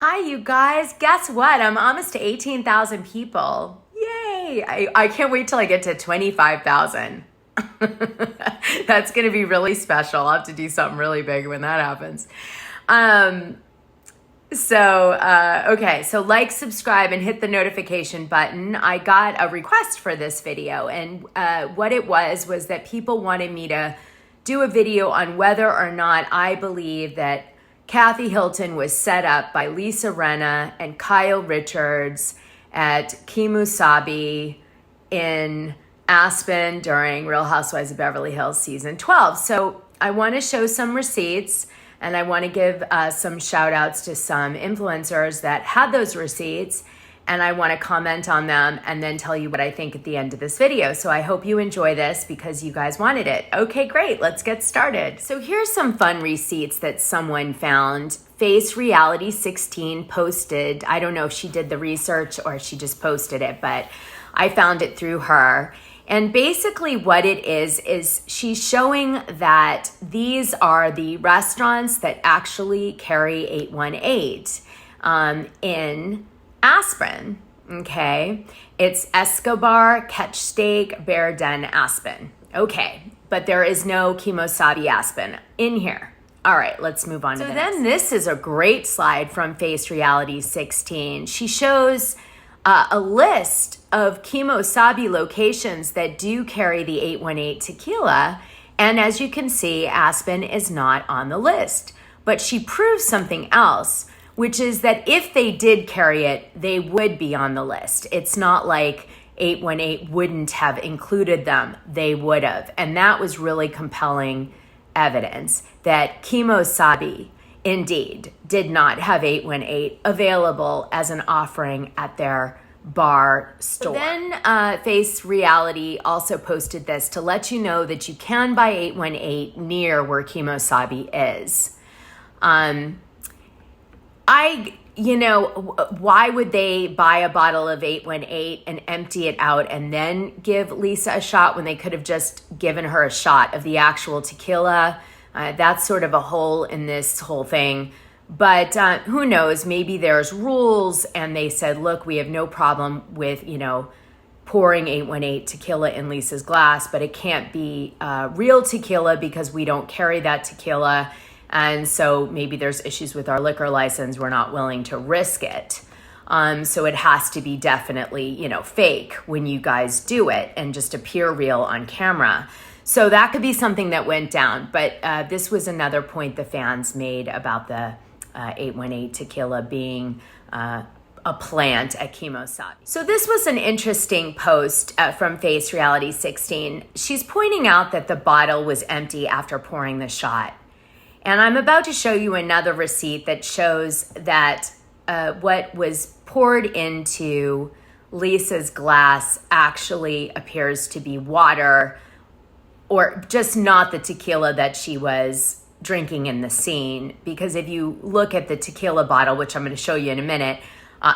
Hi, you guys. Guess what? I'm almost to 18,000 people. Yay! I can't wait till I get to 25,000. That's going to be really special. I'll have to do something really big when that happens. Okay, so like, subscribe, and hit the notification button. I got a request for this video, and what it was that people wanted me to do a video on whether or not I believe that Kathy Hilton was set up by Lisa Rinna and Kyle Richards at Kemosabe in Aspen during Real Housewives of Beverly Hills season 12. So I want to show some receipts, and I want to give some shout outs to some influencers that had those receipts, and I want to comment on them and then tell you what I think at the end of this video. So I hope you enjoy this because you guys wanted it. Okay, great, let's get started. So here's some fun receipts that someone found. Face Reality 16 posted, I don't know if she did the research or she just posted it, but I found it through her. And basically what it is she's showing that these are the restaurants that actually carry 818 in Aspen, okay? It's Escobar, Catch Steak, Bear Den, Aspen. Okay, but there is no Kemosabe Aspen in here. All right, let's move on to the next. So then this is a great slide from Face Reality 16. She shows a list of Kemosabe locations that do carry the 818 tequila. And as you can see, Aspen is not on the list. But she proves something else, which is that if they did carry it, they would be on the list. It's not like 818 wouldn't have included them. They would have. And that was really compelling evidence that Kemosabe indeed did not have 818 available as an offering at their bar store. But then Face Reality also posted this to let you know that you can buy 818 near where Kemosabe is. Why would they buy a bottle of 818 and empty it out and then give Lisa a shot when they could have just given her a shot of the actual tequila? That's sort of a hole in this whole thing. But who knows? Maybe there's rules and they said, look, we have no problem with, pouring 818 tequila in Lisa's glass, but it can't be real tequila because we don't carry that tequila. And so maybe there's issues with our liquor license. We're not willing to risk it. So it has to be definitely, fake when you guys do it and just appear real on camera. So that could be something that went down. But this was another point the fans made about the 818 tequila being a plant at Kemosabe. So this was an interesting post from Face Reality 16. She's pointing out that the bottle was empty after pouring the shot. And I'm about to show you another receipt that shows that what was poured into Lisa's glass actually appears to be water, or just not the tequila that she was drinking in the scene. Because if you look at the tequila bottle, which I'm going to show you in a minute,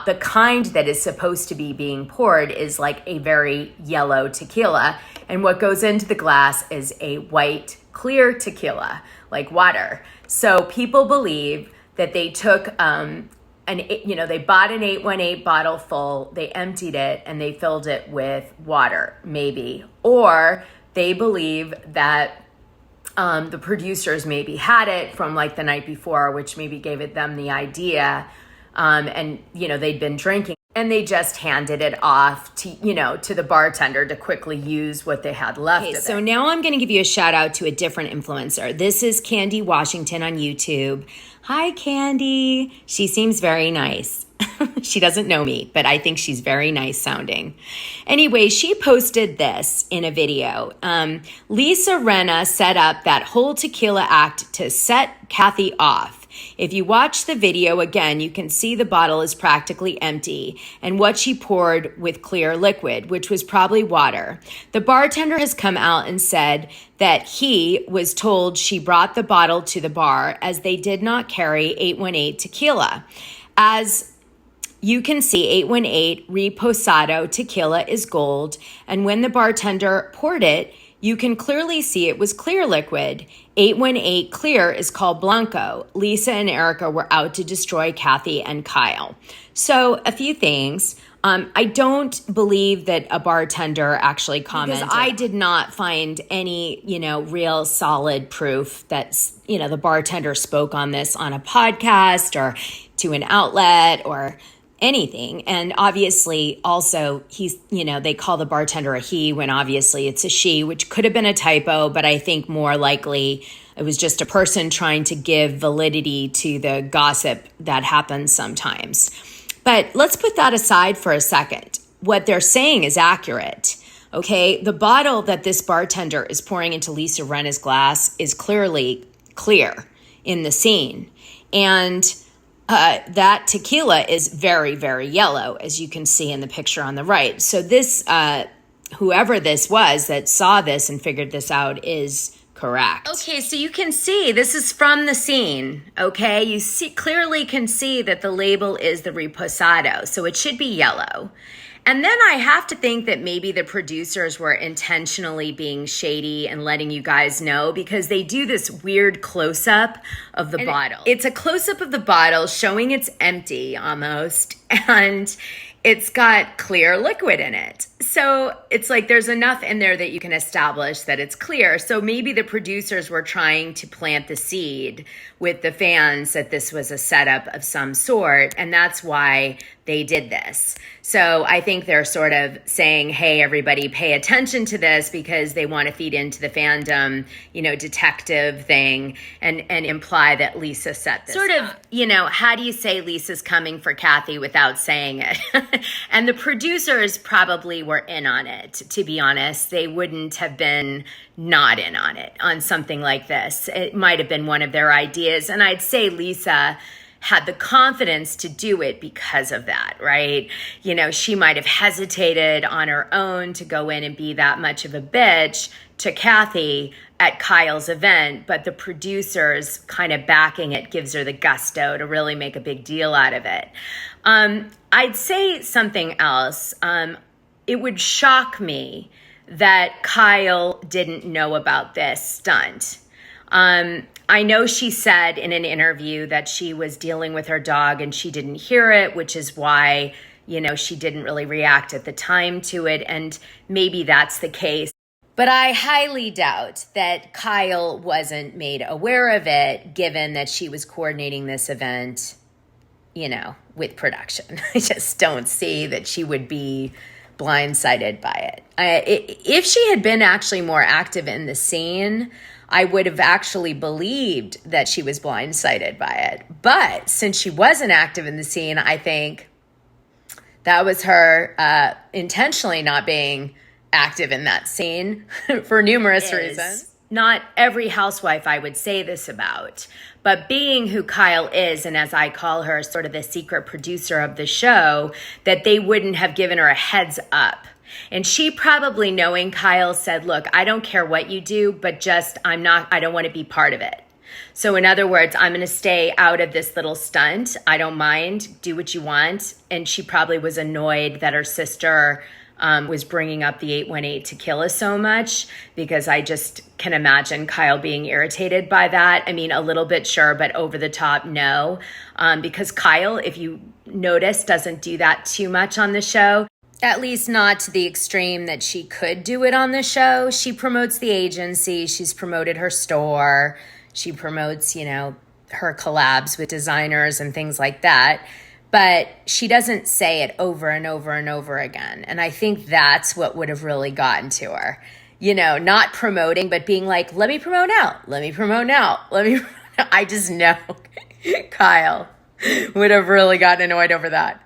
the kind that is supposed to be being poured is like a very yellow tequila. And what goes into the glass is a white, clear tequila, like water. So people believe that they took, they bought an 818 bottle full, they emptied it, and they filled it with water, maybe. Or they believe that the producers maybe had it from like the night before, which maybe gave them the idea. And they'd been drinking and they just handed it off to the bartender to quickly use what they had left of it. So now I'm going to give you a shout out to a different influencer. This is Candy Washington on YouTube. Hi, Candy. She seems very nice. She doesn't know me, but I think she's very nice sounding. Anyway, she posted this in a video. Lisa Rinna set up that whole tequila act to set Kathy off. If you watch the video again, you can see the bottle is practically empty and what she poured with clear liquid, which was probably water. The bartender has come out and said that he was told she brought the bottle to the bar as they did not carry 818 tequila. As you can see, 818 Reposado tequila is gold, and when the bartender poured it, You can clearly see it was clear liquid. 818 clear is called Blanco. Lisa and Erica were out to destroy Kathy and Kyle. So a few things. I don't believe that a bartender actually commented. Because I did not find any, real solid proof that, the bartender spoke on this on a podcast or to an outlet or anything. And obviously also they call the bartender a he when obviously it's a she, which could have been a typo, but I think more likely it was just a person trying to give validity to the gossip that happens sometimes. But let's put that aside for a second. What they're saying is accurate. Okay, the bottle that this bartender is pouring into Lisa Rinna's glass is clearly clear in the scene. And that tequila is very, very yellow, as you can see in the picture on the right. So this, whoever this was that saw this and figured this out is correct. Okay, so you can see this is from the scene, okay? You clearly can see that the label is the Reposado, so it should be yellow. And then I have to think that maybe the producers were intentionally being shady and letting you guys know, because they do this weird close-up of the bottle. It's a close-up of the bottle showing it's empty almost, and it's got clear liquid in it. So it's like there's enough in there that you can establish that it's clear. So maybe the producers were trying to plant the seed with the fans that this was a setup of some sort, and that's why they did this. So I think they're sort of saying, hey, everybody, pay attention to this, because they want to feed into the fandom, detective thing and imply that Lisa set this up. How do you say Lisa's coming for Kathy without saying it? And the producers probably were in on it, to be honest. They wouldn't have been not in on it on something like this. It might have been one of their ideas. And I'd say Lisa had the confidence to do it because of that, right? She might have hesitated on her own to go in and be that much of a bitch to Kathy at Kyle's event, but the producers kind of backing it gives her the gusto to really make a big deal out of it. I'd say something else. It would shock me that Kyle didn't know about this stunt. I know she said in an interview that she was dealing with her dog and she didn't hear it, which is why, she didn't really react at the time to it. And maybe that's the case. But I highly doubt that Kyle wasn't made aware of it, given that she was coordinating this event, with production. I just don't see that she would be blindsided by it. If she had been actually more active in the scene, I would have actually believed that she was blindsided by it. But since she wasn't active in the scene, I think that was her intentionally not being active in that scene for numerous reasons. Not every housewife I would say this about, but being who Kyle is, and as I call her, sort of the secret producer of the show, that they wouldn't have given her a heads up. And she probably, knowing Kyle, said, look, I don't care what you do, but I don't want to be part of it. So in other words, I'm going to stay out of this little stunt. I don't mind. Do what you want. And she probably was annoyed that her sister was bringing up the 818 tequila so much, because I just can imagine Kyle being irritated by that. I mean, a little bit, sure, but over the top, no. Because Kyle, if you notice, doesn't do that too much on the show. At least not to the extreme that she could do it on the show. She promotes the agency. She's promoted her store. She promotes, her collabs with designers and things like that. But she doesn't say it over and over and over again. And I think that's what would have really gotten to her. Not promoting, but being like, let me promote now. Let me promote now. I just know Kyle would have really gotten annoyed over that.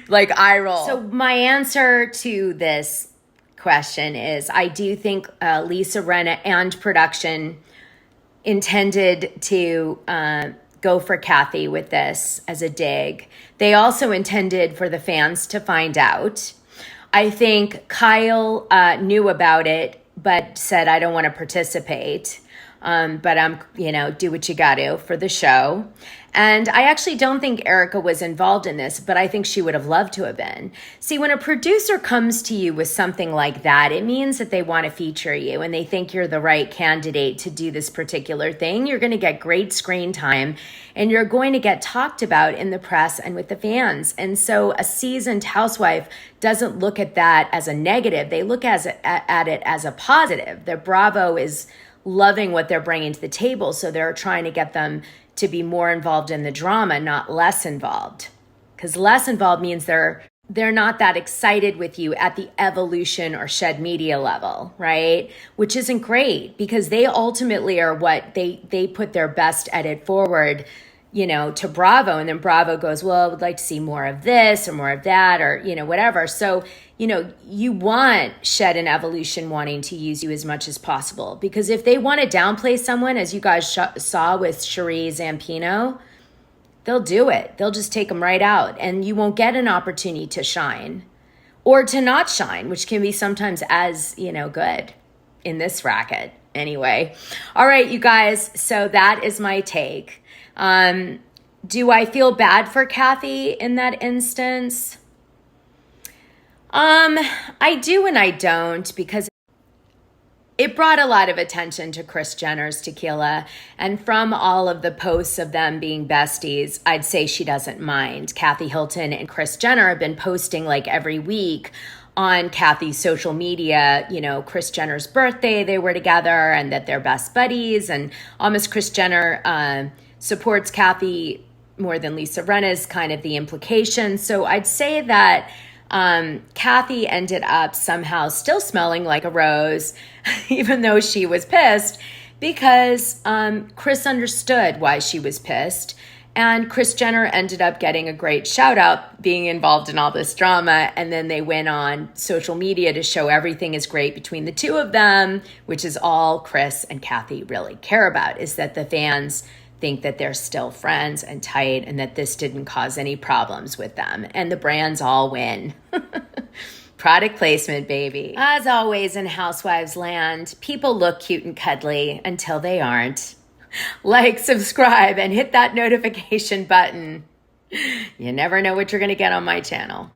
Like eye roll. So my answer to this question is I do think Lisa Rinna and production intended to go for Kathy with this as a dig. They also intended for the fans to find out. I think Kyle knew about it, but said, I don't want to participate. But I'm, do what you got to for the show. And I actually don't think Erica was involved in this, but I think she would have loved to have been. See, when a producer comes to you with something like that, it means that they want to feature you and they think you're the right candidate to do this particular thing. You're going to get great screen time and you're going to get talked about in the press and with the fans. And so a seasoned housewife doesn't look at that as a negative. They look at it as a positive. The Bravo is loving what they're bringing to the table. So they're trying to get them to be more involved in the drama, not less involved. Because less involved means they're not that excited with you at the evolution or shed media level, right? Which isn't great because they ultimately are what they put their best edit forward, to Bravo. And then Bravo goes, well, I would like to see more of this or more of that or, whatever. So, you want Shed and Evolution wanting to use you as much as possible because if they want to downplay someone, as you guys saw with Cherie Zampino, they'll do it. They'll just take them right out and you won't get an opportunity to shine or to not shine, which can be sometimes as, good in this racket. Anyway. All right, you guys. So that is my take. Do I feel bad for Kathy in that instance? I do and I don't because it brought a lot of attention to Kris Jenner's Tequila. And from all of the posts of them being besties, I'd say she doesn't mind. Kathy Hilton and Kris Jenner have been posting like every week on Kathy's social media, Kris Jenner's birthday, they were together and that they're best buddies. And almost Kris Jenner supports Kathy more than Lisa Rinna is kind of the implication. So I'd say that Kathy ended up somehow still smelling like a rose, even though she was pissed, because Kris understood why she was pissed. And Kris Jenner ended up getting a great shout out being involved in all this drama. And then they went on social media to show everything is great between the two of them, which is all Kris and Kathy really care about, is that the fans think that they're still friends and tight and that this didn't cause any problems with them. And the brands all win. Product placement, baby. As always in Housewives land, people look cute and cuddly until they aren't. Like, subscribe, and hit that notification button. You never know what you're going to get on my channel.